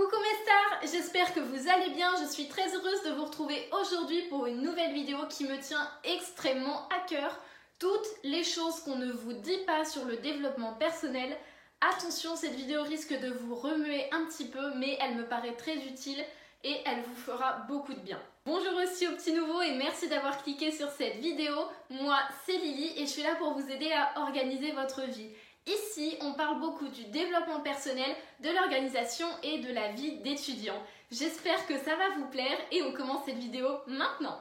Coucou mes stars, j'espère que vous allez bien, je suis très heureuse de vous retrouver aujourd'hui pour une nouvelle vidéo qui me tient extrêmement à cœur. Toutes les choses qu'on ne vous dit pas sur le développement personnel. Attention, cette vidéo risque de vous remuer un petit peu, mais elle me paraît très utile et elle vous fera beaucoup de bien. Bonjour aussi aux petits nouveaux et merci d'avoir cliqué sur cette vidéo. Moi, c'est Lily et je suis là pour vous aider à organiser votre vie. Ici, on parle beaucoup du développement personnel, de l'organisation et de la vie d'étudiant. J'espère que ça va vous plaire et on commence cette vidéo maintenant.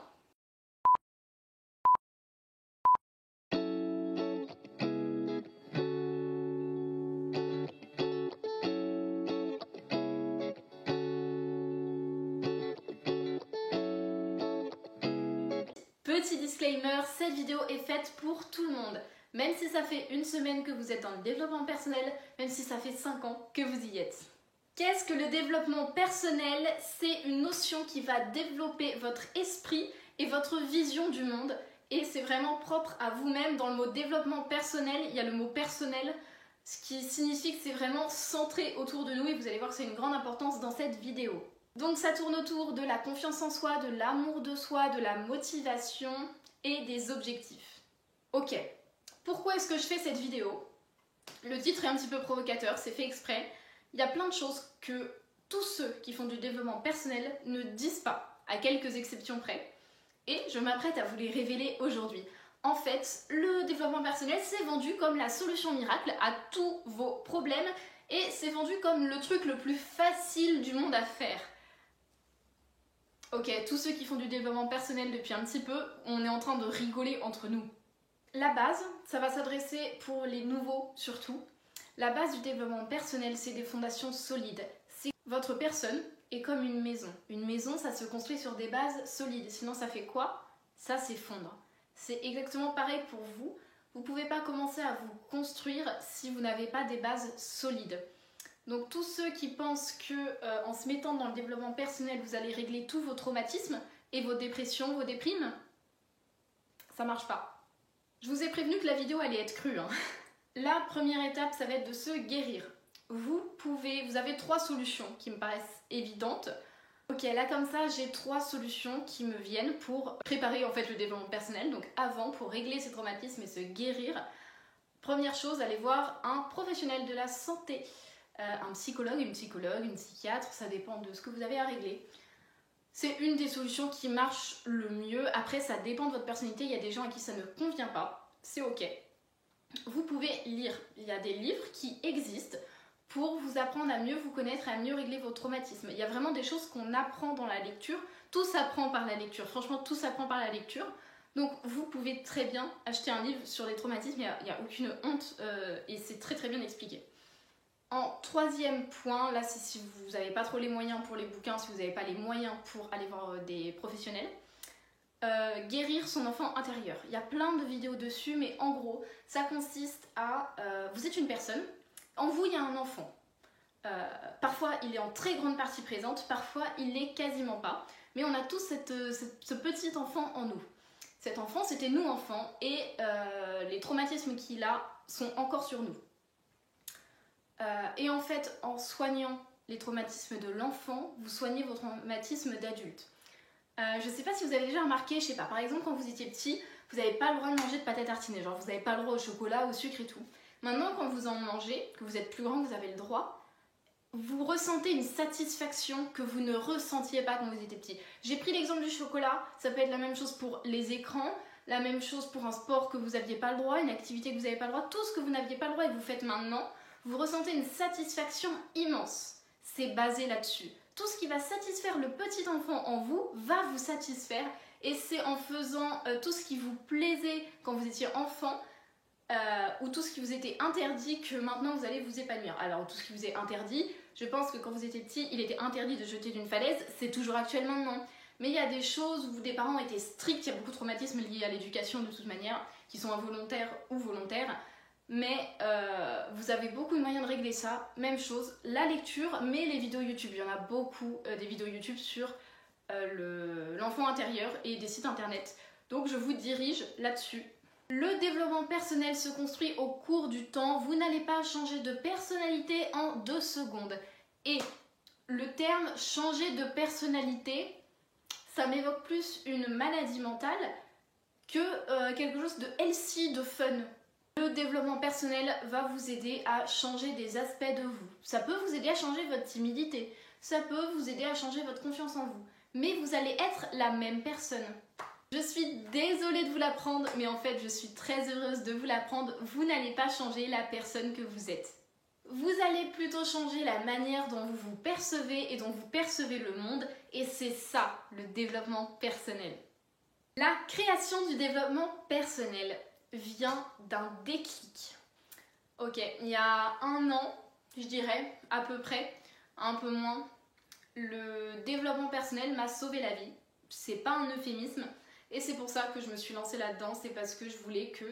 Petit disclaimer, cette vidéo est faite pour tout le monde. Même si ça fait une semaine que vous êtes dans le développement personnel, même si ça fait 5 ans que vous y êtes. Qu'est-ce que le développement personnel? C'est une notion qui va développer votre esprit et votre vision du monde. Et c'est vraiment propre à vous-même. Dans le mot développement personnel, il y a le mot personnel, ce qui signifie que c'est vraiment centré autour de nous et vous allez voir que c'est une grande importance dans cette vidéo. Donc ça tourne autour de la confiance en soi, de l'amour de soi, de la motivation et des objectifs. Ok. Pourquoi est-ce que je fais cette vidéo? Le titre est un petit peu provocateur, c'est fait exprès. Il y a plein de choses que tous ceux qui font du développement personnel ne disent pas, à quelques exceptions près. Et je m'apprête à vous les révéler aujourd'hui. En fait, le développement personnel, c'est vendu comme la solution miracle à tous vos problèmes. Et c'est vendu comme le truc le plus facile du monde à faire. Ok, tous ceux qui font du développement personnel depuis un petit peu, on est en train de rigoler entre nous. La base, ça va s'adresser pour les nouveaux surtout. La base du développement personnel, c'est des fondations solides. Votre personne est comme une maison. Une maison, ça se construit sur des bases solides. Sinon, ça fait quoi? Ça s'effondre. C'est exactement pareil pour vous. Vous ne pouvez pas commencer à vous construire si vous n'avez pas des bases solides. Donc tous ceux qui pensent que en se mettant dans le développement personnel, vous allez régler tous vos traumatismes et vos dépressions, vos déprimes, ça marche pas. Je vous ai prévenu que la vidéo allait être crue. La première étape, ça va être de se guérir. Vous avez 3 solutions qui me paraissent évidentes. Ok, là comme ça, j'ai 3 solutions qui me viennent pour préparer en fait le développement personnel. Donc avant, pour régler ces traumatismes et se guérir, première chose, allez voir un professionnel de la santé. Un psychologue, une psychiatre, ça dépend de ce que vous avez à régler. C'est une des solutions qui marche le mieux. Après, ça dépend de votre personnalité. Il y a des gens à qui ça ne convient pas. C'est ok. Vous pouvez lire. Il y a des livres qui existent pour vous apprendre à mieux vous connaître et à mieux régler vos traumatismes. Il y a vraiment des choses qu'on apprend dans la lecture. Tout s'apprend par la lecture. Franchement, tout s'apprend par la lecture. Donc, vous pouvez très bien acheter un livre sur les traumatismes. Il n'y a aucune honte et c'est très très bien expliqué. En troisième point, là c'est si vous n'avez pas trop les moyens pour les bouquins, si vous n'avez pas les moyens pour aller voir des professionnels, guérir son enfant intérieur. Il y a plein de vidéos dessus, mais en gros, ça consiste à... vous êtes une personne, en vous il y a un enfant. Parfois il est en très grande partie présente, parfois il l'est quasiment pas, mais on a tous ce petit enfant en nous. Cet enfant, c'était nous enfants, et les traumatismes qu'il a sont encore sur nous. Et en fait, en soignant les traumatismes de l'enfant, vous soignez vos traumatismes d'adulte. Je sais pas si vous avez déjà remarqué, je sais pas, par exemple quand vous étiez petit, vous n'avez pas le droit de manger de pâte à tartiner, genre vous n'avez pas le droit au chocolat, au sucre et tout. Maintenant quand vous en mangez, que vous êtes plus grand, vous avez le droit, vous ressentez une satisfaction que vous ne ressentiez pas quand vous étiez petit. J'ai pris l'exemple du chocolat, ça peut être la même chose pour les écrans, la même chose pour un sport que vous n'aviez pas le droit, une activité que vous n'avez pas le droit, tout ce que vous n'aviez pas le droit et que vous faites maintenant, vous ressentez une satisfaction immense. C'est basé là-dessus. Tout ce qui va satisfaire le petit enfant en vous va vous satisfaire et c'est en faisant tout ce qui vous plaisait quand vous étiez enfant ou tout ce qui vous était interdit que maintenant vous allez vous épanouir. Alors tout ce qui vous est interdit, je pense que quand vous étiez petit, il était interdit de jeter d'une falaise, c'est toujours actuellement non. Mais il y a des choses où des parents étaient stricts, il y a beaucoup de traumatismes liés à l'éducation de toute manière, qui sont involontaires ou volontaires. Mais vous avez beaucoup de moyens de régler ça. Même chose, la lecture, mais les vidéos YouTube. Il y en a beaucoup des vidéos YouTube sur l'enfant intérieur et des sites internet. Donc je vous dirige là-dessus. Le développement personnel se construit au cours du temps. Vous n'allez pas changer de personnalité en 2 secondes. Et Le terme changer de personnalité, ça m'évoque plus une maladie mentale que quelque chose de healthy, de fun. Le développement personnel va vous aider à changer des aspects de vous. Ça peut vous aider à changer votre timidité, ça peut vous aider à changer votre confiance en vous, mais vous allez être la même personne. Je suis désolée de vous l'apprendre, mais en fait je suis très heureuse de vous l'apprendre. Vous n'allez pas changer la personne que vous êtes. Vous allez plutôt changer la manière dont vous vous percevez et dont vous percevez le monde, et c'est ça le développement personnel. La création du développement personnel vient d'un déclic. Ok, il y a 1 an, je dirais, à peu près, un peu moins, le développement personnel m'a sauvé la vie. C'est pas un euphémisme, et c'est pour ça que je me suis lancée là-dedans, c'est parce que je voulais que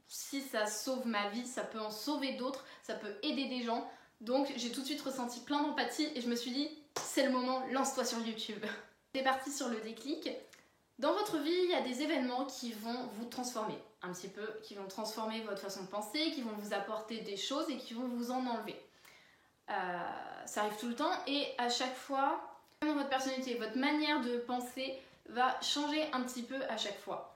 si ça sauve ma vie, ça peut en sauver d'autres, ça peut aider des gens. Donc j'ai tout de suite ressenti plein d'empathie et je me suis dit, c'est le moment, lance-toi sur YouTube. C'est parti sur le déclic. Dans votre vie, il y a des événements qui vont vous transformer un petit peu, qui vont transformer votre façon de penser, qui vont vous apporter des choses et qui vont vous en enlever. Ça arrive tout le temps et à chaque fois, votre personnalité, votre manière de penser va changer un petit peu à chaque fois.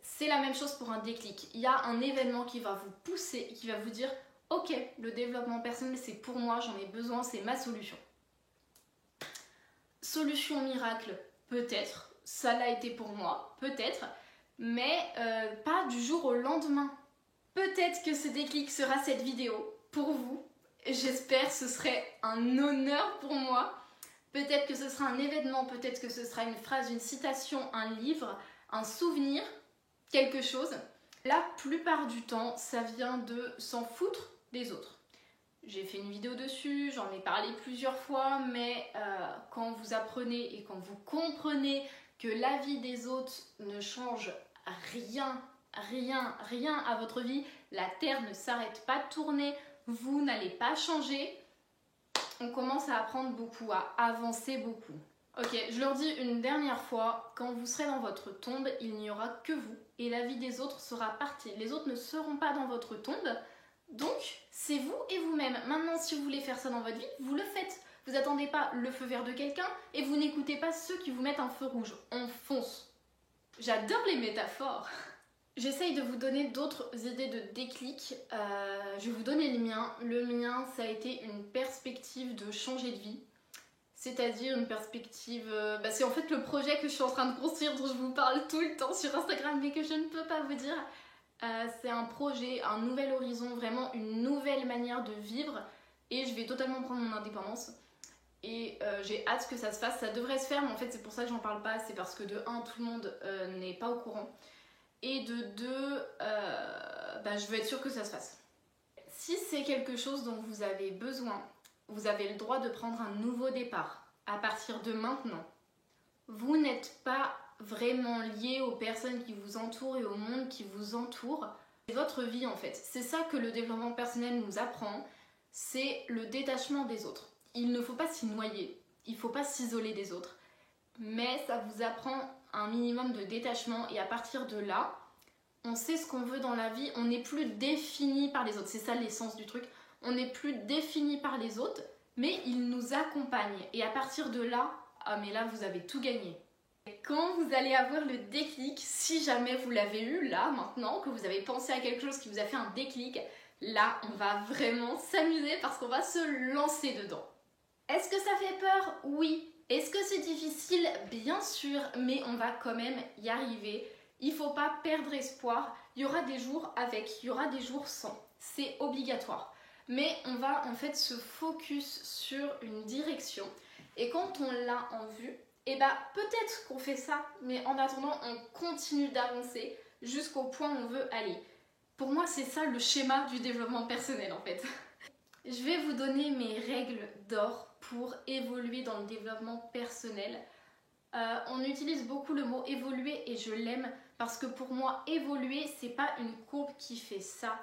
C'est la même chose pour un déclic. Il y a un événement qui va vous pousser et qui va vous dire « Ok, le développement personnel, c'est pour moi, j'en ai besoin, c'est ma solution. » Solution miracle, peut-être. Ça l'a été pour moi, peut-être. Mais pas du jour au lendemain. Peut-être que ce déclic sera cette vidéo pour vous. J'espère, ce serait un honneur pour moi. Peut-être que ce sera un événement, peut-être que ce sera une phrase, une citation, un livre, un souvenir, quelque chose. La plupart du temps, ça vient de s'en foutre des autres. J'ai fait une vidéo dessus, j'en ai parlé plusieurs fois, mais quand vous apprenez et quand vous comprenez que l'avis des autres ne change rien à votre vie, la Terre ne s'arrête pas de tourner, vous n'allez pas changer, on commence à apprendre beaucoup, à avancer beaucoup. Ok, je leur dis une dernière fois, quand vous serez dans votre tombe, il n'y aura que vous et la vie des autres sera partie. Les autres ne seront pas dans votre tombe, donc c'est vous et vous-même. Maintenant, si vous voulez faire ça dans votre vie, vous le faites. Vous n'attendez pas le feu vert de quelqu'un et vous n'écoutez pas ceux qui vous mettent un feu rouge. On fonce. J'adore les métaphores. J'essaye de vous donner d'autres idées de déclic. Je vais vous donner le mien. Le mien, ça a été une perspective de changer de vie. C'est-à-dire une perspective... c'est en fait le projet que je suis en train de construire, dont je vous parle tout le temps sur Instagram, mais que je ne peux pas vous dire. C'est un projet, un nouvel horizon, vraiment une nouvelle manière de vivre. Et je vais totalement prendre mon indépendance. Et j'ai hâte que ça se fasse. Ça devrait se faire, mais en fait c'est pour ça que j'en parle pas. C'est parce que de 1, tout le monde n'est pas au courant. Et de 2, je veux être sûre que ça se fasse. Si c'est quelque chose dont vous avez besoin, vous avez le droit de prendre un nouveau départ à partir de maintenant. Vous n'êtes pas vraiment lié aux personnes qui vous entourent et au monde qui vous entoure. C'est votre vie en fait. C'est ça que le développement personnel nous apprend, c'est le détachement des autres. Il ne faut pas s'y noyer, il ne faut pas s'isoler des autres. Mais ça vous apprend un minimum de détachement et à partir de là, on sait ce qu'on veut dans la vie, on n'est plus défini par les autres. C'est ça l'essence du truc. On n'est plus défini par les autres, mais ils nous accompagnent. Et à partir de là, ah mais là vous avez tout gagné. Quand vous allez avoir le déclic, si jamais vous l'avez eu là, maintenant, que vous avez pensé à quelque chose qui vous a fait un déclic, là on va vraiment s'amuser parce qu'on va se lancer dedans. Est-ce que ça fait peur? Oui. Est-ce que c'est difficile? Bien sûr, mais on va quand même y arriver. Il ne faut pas perdre espoir. Il y aura des jours avec, il y aura des jours sans. C'est obligatoire. Mais on va en fait se focus sur une direction. Et quand on l'a en vue, peut-être qu'on fait ça, mais en attendant, on continue d'avancer jusqu'au point où on veut aller. Pour moi, c'est ça le schéma du développement personnel en fait. Je vais vous donner mes règles d'or pour évoluer dans le développement personnel. On utilise beaucoup le mot évoluer et je l'aime parce que pour moi, évoluer, c'est pas une courbe qui fait ça.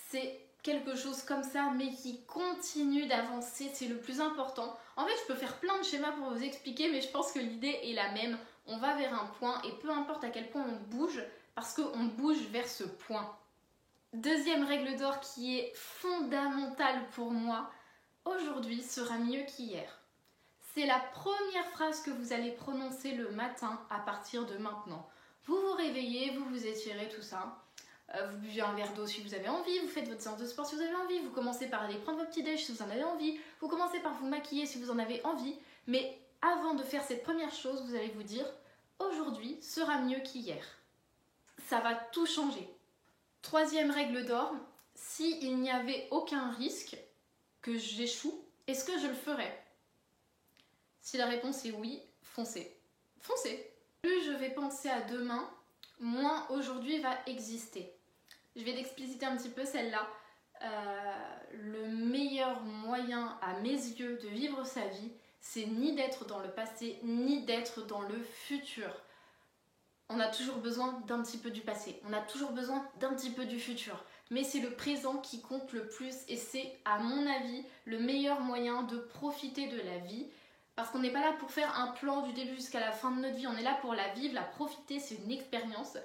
C'est quelque chose comme ça, mais qui continue d'avancer, c'est le plus important. En fait, je peux faire plein de schémas pour vous expliquer, mais je pense que l'idée est la même. On va vers un point et peu importe à quel point on bouge, parce qu'on bouge vers ce point. Deuxième règle d'or qui est fondamentale pour moi, aujourd'hui sera mieux qu'hier. C'est la première phrase que vous allez prononcer le matin à partir de maintenant. Vous vous réveillez, vous vous étirez, tout ça. Vous buvez un verre d'eau si vous avez envie, vous faites votre séance de sport si vous avez envie, vous commencez par aller prendre votre petit déj si vous en avez envie, vous commencez par vous maquiller si vous en avez envie. Mais avant de faire cette première chose, vous allez vous dire « Aujourd'hui sera mieux qu'hier ». Ça va tout changer. Troisième règle d'or, s'il n'y avait aucun risque que j'échoue, est-ce que je le ferais? Si la réponse est oui, foncez. Foncez. Plus je vais penser à demain, moins aujourd'hui va exister. Je vais t'expliciter un petit peu celle-là. Le meilleur moyen à mes yeux de vivre sa vie, c'est ni d'être dans le passé, ni d'être dans le futur. On a toujours besoin d'un petit peu du passé, on a toujours besoin d'un petit peu du futur. Mais c'est le présent qui compte le plus et c'est, à mon avis, le meilleur moyen de profiter de la vie. Parce qu'on n'est pas là pour faire un plan du début jusqu'à la fin de notre vie, on est là pour la vivre, la profiter, c'est une expérience.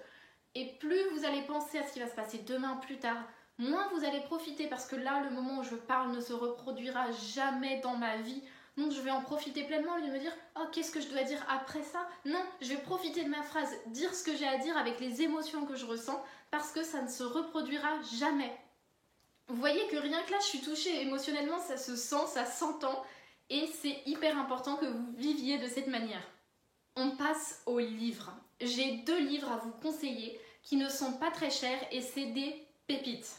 Et plus vous allez penser à ce qui va se passer demain, plus tard, moins vous allez profiter parce que là, le moment où je parle ne se reproduira jamais dans ma vie. Donc je vais en profiter pleinement au lieu de me dire « Oh, qu'est-ce que je dois dire après ça ?» Non, je vais profiter de ma phrase, dire ce que j'ai à dire avec les émotions que je ressens parce que ça ne se reproduira jamais. Vous voyez que rien que là, je suis touchée émotionnellement, ça se sent, ça s'entend et c'est hyper important que vous viviez de cette manière. On passe aux livres. J'ai 2 livres à vous conseiller qui ne sont pas très chers et c'est des pépites.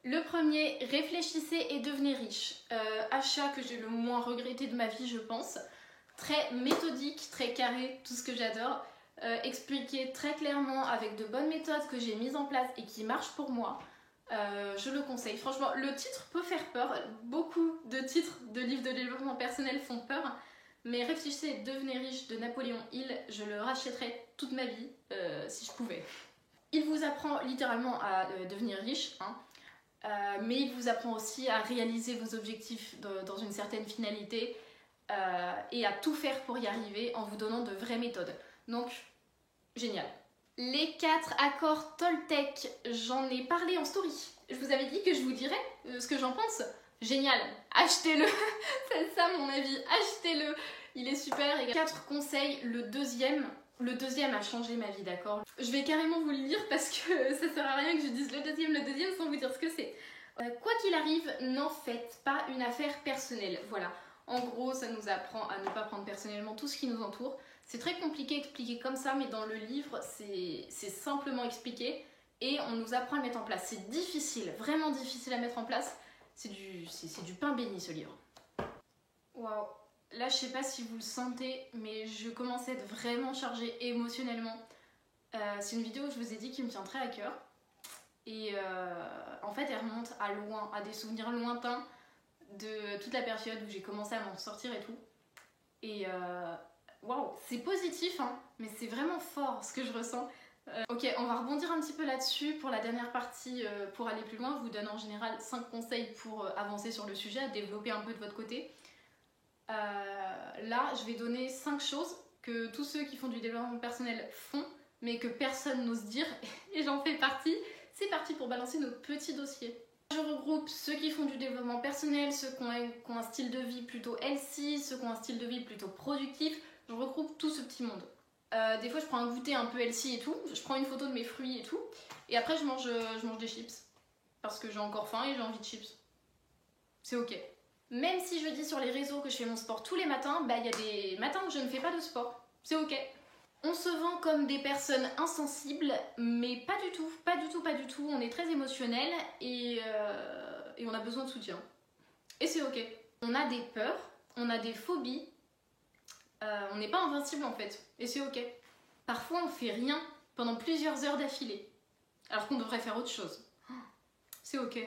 Le premier, Réfléchissez et devenez riche. Achat que j'ai le moins regretté de ma vie, je pense. Très méthodique, très carré, tout ce que j'adore. Expliqué très clairement avec de bonnes méthodes que j'ai mises en place et qui marchent pour moi. Je le conseille. Franchement, le titre peut faire peur. Beaucoup de titres de livres de développement personnel font peur. Mais Réfléchissez et devenez riche de Napoléon Hill, je le rachèterais toute ma vie si je pouvais. Il vous apprend littéralement à devenir riche, hein. Mais il vous apprend aussi à réaliser vos objectifs dans une certaine finalité et à tout faire pour y arriver en vous donnant de vraies méthodes. Donc, génial. Les 4 accords Toltec, j'en ai parlé en story. Je vous avais dit que je vous dirais ce que j'en pense. Génial, achetez-le. C'est ça mon avis, achetez-le. Il est super. Et 4 conseils, le deuxième a changé ma vie, d'accord? Je vais carrément vous le lire parce que ça sert à rien que je dise le deuxième sans vous dire ce que c'est. Quoi qu'il arrive, n'en faites pas une affaire personnelle. Voilà. En gros, ça nous apprend à ne pas prendre personnellement tout ce qui nous entoure. C'est très compliqué expliqué comme ça, mais dans le livre, c'est simplement expliqué et on nous apprend à le mettre en place. C'est difficile, vraiment difficile à mettre en place. C'est du pain béni, ce livre. Waouh! Là, je sais pas si vous le sentez, mais je commence à être vraiment chargée émotionnellement. C'est une vidéo, je vous ai dit, qui me tient très à cœur. Et en fait, elle remonte à loin, à des souvenirs lointains de toute la période où j'ai commencé à m'en sortir et tout. Et waouh, c'est positif, hein, mais c'est vraiment fort ce que je ressens. Ok, on va rebondir un petit peu là-dessus pour la dernière partie. Pour aller plus loin, je vous donne en général 5 conseils pour avancer sur le sujet, à développer un peu de votre côté. Là, je vais donner 5 choses que tous ceux qui font du développement personnel font, mais que personne n'ose dire, et j'en fais partie. C'est parti pour balancer nos petits dossiers. Je regroupe ceux qui font du développement personnel, ceux qui ont un style de vie plutôt healthy, ceux qui ont un style de vie plutôt productif. Je regroupe tout ce petit monde. Des fois, je prends un goûter un peu healthy et tout. Je prends une photo de mes fruits et tout. Et après, je mange des chips. Parce que j'ai encore faim et j'ai envie de chips. C'est ok. Même si je dis sur les réseaux que je fais mon sport tous les matins, bah il y a des matins où je ne fais pas de sport. C'est ok. On se vend comme des personnes insensibles, mais pas du tout, pas du tout, pas du tout. On est très émotionnel et on a besoin de soutien. Et c'est ok. On a des peurs, on a des phobies. On n'est pas invincible en fait. Et c'est ok. Parfois on fait rien pendant plusieurs heures d'affilée. Alors qu'on devrait faire autre chose. C'est ok.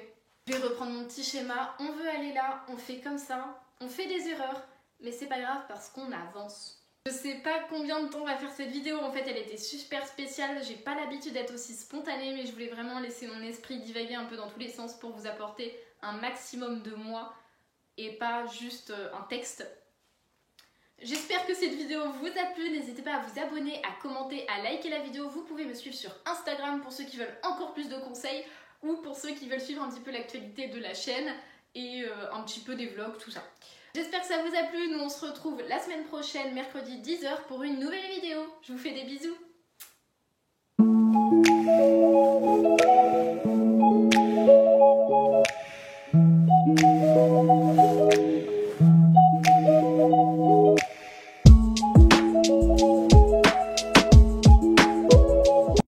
Je vais reprendre mon petit schéma. On veut aller là, on fait comme ça. On fait des erreurs, mais c'est pas grave parce qu'on avance. Je sais pas combien de temps on va faire cette vidéo, en fait elle était super spéciale, j'ai pas l'habitude d'être aussi spontanée mais je voulais vraiment laisser mon esprit divaguer un peu dans tous les sens pour vous apporter un maximum de moi et pas juste un texte. J'espère que cette vidéo vous a plu, n'hésitez pas à vous abonner, à commenter, à liker la vidéo, vous pouvez me suivre sur Instagram pour ceux qui veulent encore plus de conseils ou pour ceux qui veulent suivre un petit peu l'actualité de la chaîne et un petit peu des vlogs, tout ça. J'espère que ça vous a plu. Nous on se retrouve la semaine prochaine, mercredi 10h pour une nouvelle vidéo. Je vous fais des bisous.